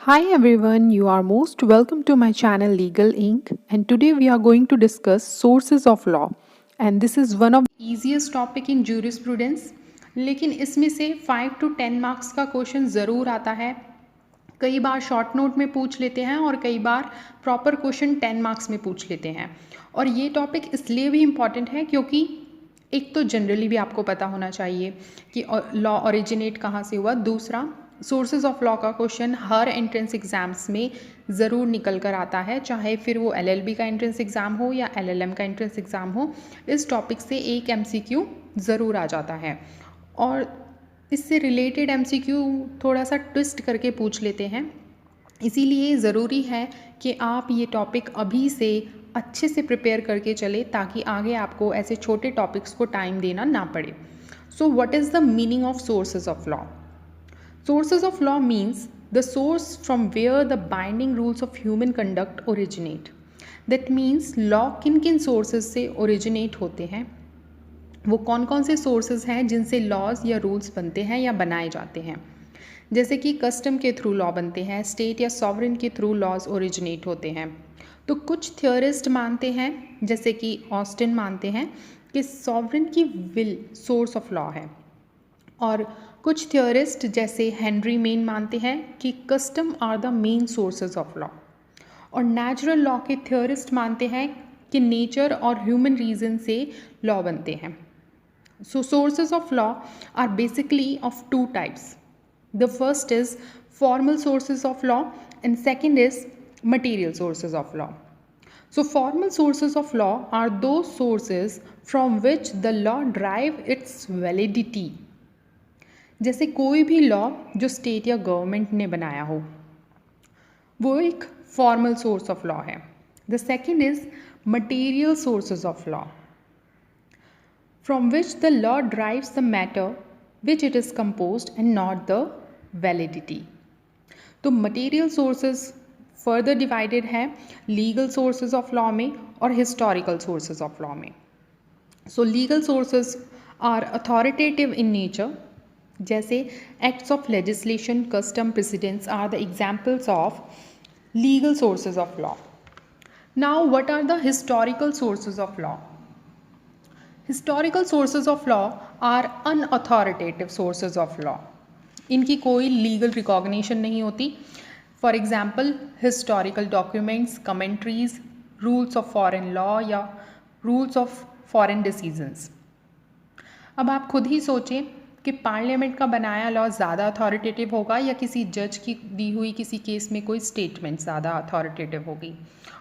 Hi everyone, you are most welcome to my channel Legal Inc. And today we are going to discuss sources of law. And this is one of the easiest topic in jurisprudence. लेकिन इसमें से 5 to 10 marks का question ज़रूर आता है. कई बार short note में पूछ लेते हैं और कई बार प्रॉपर क्वेश्चन 10 मार्क्स में पूछ लेते हैं. और ये टॉपिक इसलिए भी इम्पॉर्टेंट है क्योंकि एक तो जनरली भी आपको पता होना चाहिए कि लॉ ओरिजिनेट कहाँ से हुआ. दूसरा, सोर्सेज ऑफ लॉ का क्वेश्चन हर एंट्रेंस एग्ज़ाम्स में ज़रूर निकल कर आता है, चाहे फिर वो एलएलबी का एंट्रेंस एग्ज़ाम हो या एलएलएम का एंट्रेंस एग्ज़ाम हो. इस टॉपिक से एक एमसीक्यू ज़रूर आ जाता है और इससे रिलेटेड एमसीक्यू थोड़ा सा ट्विस्ट करके पूछ लेते हैं. इसीलिए ज़रूरी है कि आप ये टॉपिक अभी से अच्छे से प्रिपेयर करके चले ताकि आगे आपको ऐसे छोटे टॉपिक्स को टाइम देना ना पड़े. So what is the meaning of sources of law? Sources of law means the source from where the binding rules of human conduct originate. That means law किन किन sources से originate होते हैं, वो कौन कौन से sources हैं जिनसे laws या rules बनते हैं या बनाए जाते हैं. जैसे कि कस्टम के थ्रू लॉ बनते हैं, स्टेट या सॉवरेन के थ्रू लॉज ओरिजिनेट होते हैं. तो कुछ थियोरिस्ट मानते हैं, जैसे कि ऑस्टिन मानते हैं कि सॉवरेन की विल सोर्स ऑफ लॉ है. और कुछ थियोरिस्ट जैसे हेनरी मेन मानते हैं कि custom are the main sources of law. और नेचुरल लॉ के थियोरिस्ट मानते हैं कि नेचर और ह्यूमन रीजन से लॉ बनते हैं. So sources of law are basically of two types. The first is formal sources of law and second is material sources of law. So formal sources of law are those sources from which the law derive its validity. जैसे कोई भी law जो state या government ने बनाया हो वो एक फॉर्मल सोर्स ऑफ लॉ है. The second is material sources of law from which the law drives the matter which it is composed and not the validity. तो मटेरियल सोर्सेज फर्दर डिवाइडेड है legal sources of law में और historical sources of law में. So legal sources are authoritative in nature, जैसे acts of legislation, custom, precedents are the examples of legal sources of law. Now what are the historical sources of law? Historical sources of law are unauthoritative sources of law. इनकी कोई legal recognition नहीं होती. For example historical documents, commentaries, rules of foreign law या rules of foreign decisions. अब आप खुद ही सोचें कि पार्लियामेंट का बनाया लॉ ज़्यादा अथॉरिटेटिव होगा या किसी जज की दी हुई किसी केस में कोई स्टेटमेंट ज़्यादा अथॉरिटेटिव होगी?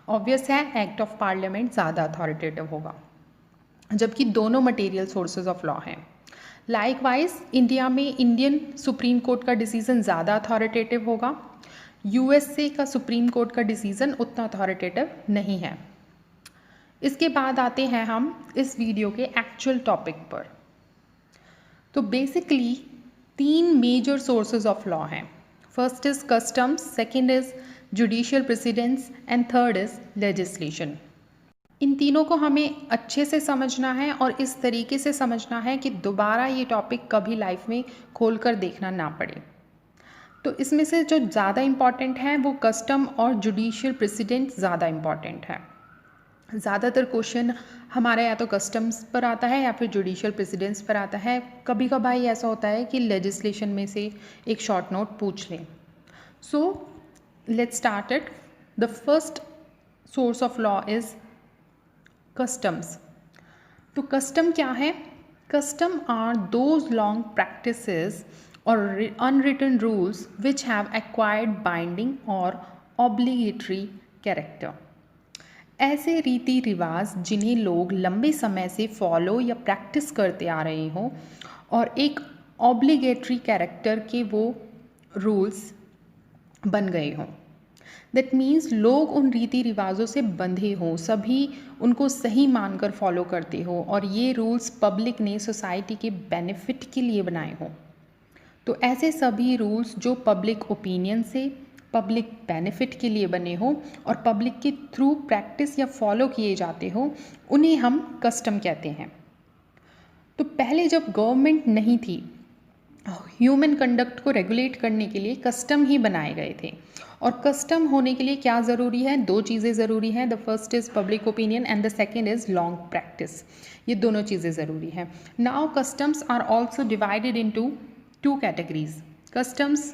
ऑब्वियस है एक्ट ऑफ पार्लियामेंट ज़्यादा अथॉरिटेटिव होगा, जबकि दोनों मटेरियल सोर्सेज ऑफ लॉ हैं. लाइकवाइज इंडिया में इंडियन सुप्रीम कोर्ट का डिसीज़न ज़्यादा अथॉरिटेटिव होगा. यूएसए का सुप्रीम कोर्ट का डिसीज़न उतना अथॉरिटेटिव नहीं है. इसके बाद आते हैं हम इस वीडियो के एक्चुअल टॉपिक पर. तो basically 3 major sources of law हैं. First is customs, second is judicial precedents and third is legislation. इन तीनों को हमें अच्छे से समझना है और इस तरीके से समझना है कि दोबारा ये टॉपिक कभी लाइफ में खोल कर देखना ना पड़े. तो इसमें से जो ज़्यादा इम्पॉर्टेंट है वो कस्टम और जुडिशियल प्रेसिडेंट ज़्यादा इम्पॉर्टेंट है. ज़्यादातर क्वेश्चन हमारा या तो कस्टम्स पर आता है या फिर जुडिशियल प्रेसिडेंट्स पर आता है. कभी कभार ऐसा होता है कि लेजिस्लेशन में से एक शॉर्ट नोट पूछ लें. So let's start it. The first source of law is customs. तो कस्टम क्या है? Custom are those long practices or unwritten rules which have acquired binding or obligatory character. ऐसे रीति रिवाज जिन्हें लोग लंबे समय से फॉलो या प्रैक्टिस करते आ रहे हों और एक ऑब्लिगेटरी कैरेक्टर के वो रूल्स बन गए हों. दैट मीन्स लोग उन रीति रिवाजों से बंधे हों, सभी उनको सही मानकर फॉलो करते हों और ये रूल्स पब्लिक ने सोसाइटी के बेनिफिट के लिए बनाए हों. तो ऐसे सभी रूल्स जो पब्लिक ओपिनियन से पब्लिक बेनिफिट के लिए बने हों और पब्लिक के थ्रू प्रैक्टिस या फॉलो किए जाते हों, उन्हें हम कस्टम कहते हैं. तो पहले जब गवर्नमेंट नहीं थी ह्यूमन कंडक्ट को रेगुलेट करने के लिए कस्टम ही बनाए गए थे। और कस्टम होने के लिए क्या ज़रूरी है? दो चीज़ें ज़रूरी हैं। The first is public opinion and the second is long practice. ये दोनों चीज़ें ज़रूरी हैं। Now customs are also divided into two categories, customs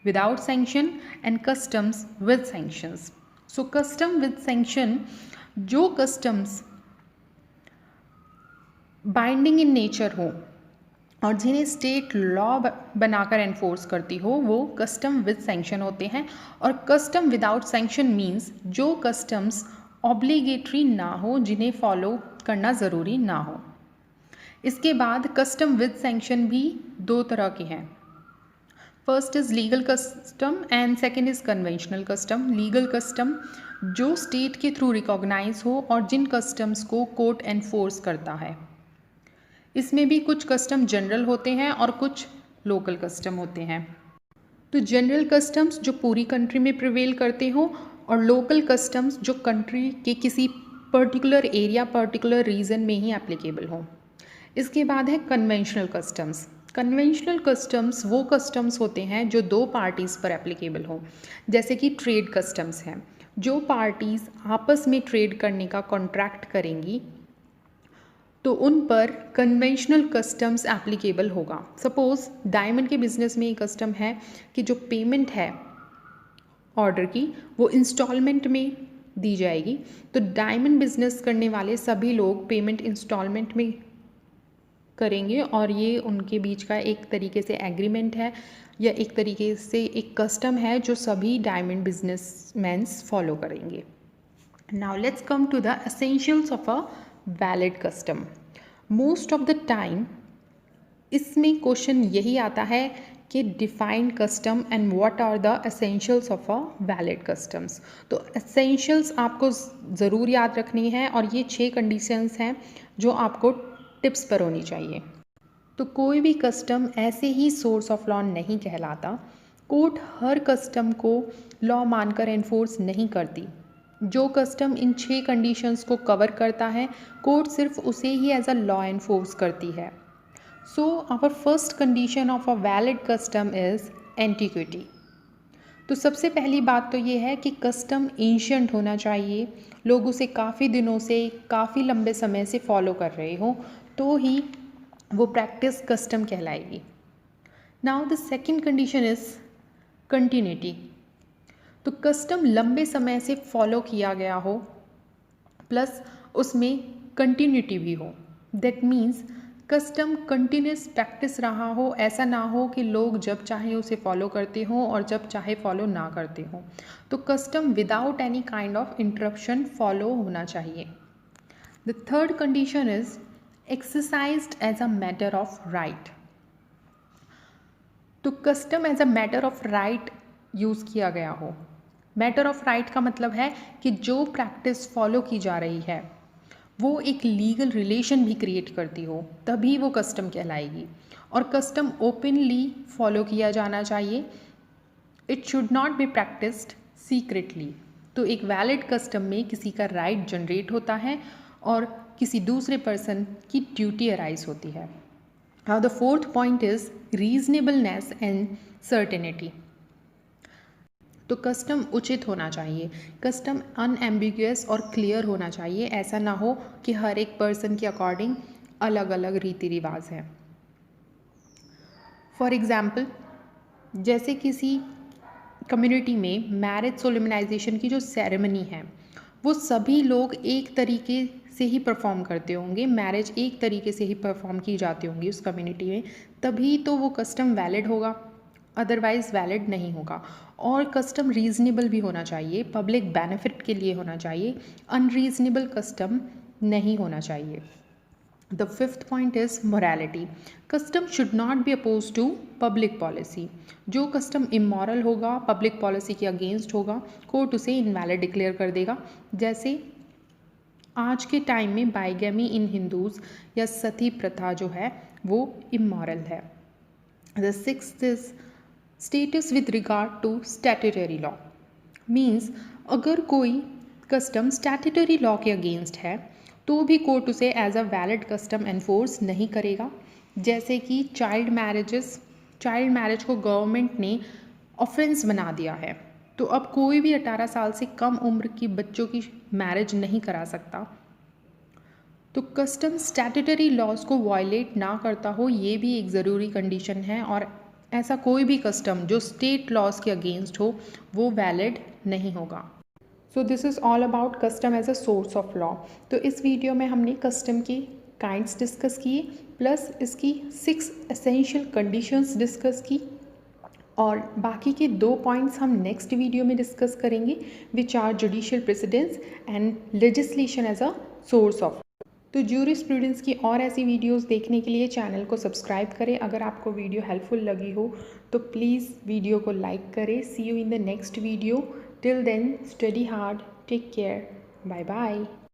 without sanction and customs with sanctions. So custom with sanction, जो customs बाइंडिंग इन नेचर हो और जिन्हें state law बनाकर एनफोर्स करती हो, वो कस्टम विद सैंक्शन होते हैं। और कस्टम विदाउट सैंक्शन मीन्स जो कस्टम्स ऑब्लिगेटरी ना हो, जिन्हें फॉलो करना ज़रूरी ना हो। इसके बाद कस्टम विद सैंक्शन भी दो तरह के हैं। First is legal custom and second is conventional custom. Legal custom जो स्टेट के थ्रू रिकॉग्नाइज हो और जिन कस्टम्स को कोर्ट एनफोर्स करता है। इसमें भी कुछ कस्टम जनरल होते हैं और कुछ लोकल कस्टम होते हैं। तो जनरल कस्टम्स जो पूरी कंट्री में प्रिवेल करते हो और लोकल कस्टम्स जो कंट्री के किसी पर्टिकुलर एरिया, पर्टिकुलर रीजन में ही एप्लीकेबल हो। इसके बाद है कन्वेंशनल कस्टम्स। कन्वेंशनल कस्टम्स वो कस्टम्स होते हैं जो दो पार्टीज़ पर एप्लीकेबल हो, जैसे कि ट्रेड कस्टम्स हैं। जो पार्टीज़ आपस में ट्रेड करने का कॉन्ट्रैक्ट करेंगी तो उन पर कन्वेंशनल कस्टम्स एप्लीकेबल होगा। सपोज़ डायमंड के बिजनेस में ये कस्टम है कि जो पेमेंट है ऑर्डर की वो इंस्टॉलमेंट में दी जाएगी। तो डायमंड बिजनेस करने वाले सभी लोग पेमेंट इंस्टॉलमेंट में करेंगे और ये उनके बीच का एक तरीके से एग्रीमेंट है या एक तरीके से एक कस्टम है जो सभी डायमंड बिजनेसमैन्स फॉलो करेंगे। Now let's come to the essentials of a valid custom. Most of the time इसमें क्वेश्चन यही आता है कि define custom and what are the essentials of a valid customs. तो एसेंशियल्स आपको ज़रूर याद रखनी है और ये 6 कंडीशंस हैं जो आपको टिप्स पर होनी चाहिए। तो कोई भी कस्टम ऐसे ही सोर्स ऑफ लॉ नहीं कहलाता। कोर्ट हर कस्टम को लॉ मानकर एनफोर्स नहीं करती। जो कस्टम इन 6 कंडीशंस को कवर करता है, कोर्ट सिर्फ उसे ही एज अ लॉ एनफोर्स करती है। So our first condition of a valid custom is antiquity. तो सबसे पहली बात तो ये है कि कस्टम एंशियंट होना चाहिए, लोग उसे काफ़ी दिनों से, काफ़ी लंबे समय से फॉलो कर रहे हों, तो ही वो प्रैक्टिस कस्टम कहलाएगी। Now the second condition is continuity. तो कस्टम लंबे समय से फॉलो किया गया हो प्लस उसमें कंटिन्यूटी भी हो। That means custom continuous practice रहा हो, ऐसा ना हो कि लोग जब चाहे उसे फॉलो करते हों और जब चाहे फॉलो ना करते हों। तो custom without any kind of interruption follow होना चाहिए। The third condition is exercised as a matter of right. तो custom as a matter of right use किया गया हो। मैटर ऑफ राइट का मतलब है कि जो प्रैक्टिस फॉलो की जा रही है वो एक लीगल रिलेशन भी क्रिएट करती हो, तभी वो कस्टम कहलाएगी। और कस्टम ओपनली फॉलो किया जाना चाहिए। It should not be practised secretly. तो एक वैलिड कस्टम में किसी का राइट जनरेट होता है और किसी दूसरे पर्सन की ड्यूटी अराइज होती है। Now the fourth point is reasonableness and certainty. तो कस्टम उचित होना चाहिए, कस्टम अनएम्बिगुअस और क्लियर होना चाहिए। ऐसा ना हो कि हर एक पर्सन के अकॉर्डिंग अलग अलग रीति रिवाज हैं। फॉर एग्ज़ाम्पल, जैसे किसी कम्युनिटी में मैरिज सोलेमनाइजेशन की जो सेरेमनी है वो सभी लोग एक तरीके से ही परफॉर्म करते होंगे, मैरिज एक तरीके से ही परफॉर्म की जाती होंगी उस कम्युनिटी में, तभी तो वो कस्टम वैलिड होगा, अदरवाइज़ वैलिड नहीं होगा। और कस्टम रीज़नेबल भी होना चाहिए, पब्लिक बेनिफिट के लिए होना चाहिए, अनरीजनेबल कस्टम नहीं होना चाहिए। The fifth point is morality. Custom should not be oppose to public policy. जो कस्टम इमोरल होगा, पब्लिक पॉलिसी के अगेंस्ट होगा, कोर्ट उसे इनवैलिड डिक्लेयर कर देगा। जैसे आज के टाइम में बाइगेमी इन हिंदूज़ या सती प्रथा जो है वो इमोरल है। The sixth is status with regard to statutory law. Means अगर कोई कस्टम स्टैट्यूटरी लॉ के अगेंस्ट है तो भी कोर्ट उसे as a valid custom enforce नहीं करेगा। जैसे कि चाइल्ड मैरिजेस चाइल्ड मैरिज को गवर्नमेंट ने ऑफेंस बना दिया है। तो अब कोई भी 18 साल से कम उम्र की बच्चों की मैरिज नहीं करा सकता। तो कस्टम स्टैट्यूटरी लॉज को वायलेट ना करता हो, ये भी एक ज़रूरी कंडीशन है, और ऐसा कोई भी कस्टम जो स्टेट लॉज के अगेंस्ट हो वो वैलिड नहीं होगा। So this is all about custom as a source of law. तो इस वीडियो में हमने कस्टम की काइंड्स डिस्कस किए, प्लस इसकी 6 एसेंशियल कंडीशंस डिस्कस की, और बाकी के 2 पॉइंट्स हम नेक्स्ट वीडियो में डिस्कस करेंगे, which are judicial precedence and legislation as a source of. तो ज्यूरिस्प्रूडेंस की और ऐसी वीडियोस देखने के लिए चैनल को सब्सक्राइब करें। अगर आपको वीडियो हेल्पफुल लगी हो तो प्लीज़ वीडियो को लाइक करें। See you in the next video. Till then study hard, take care, bye bye.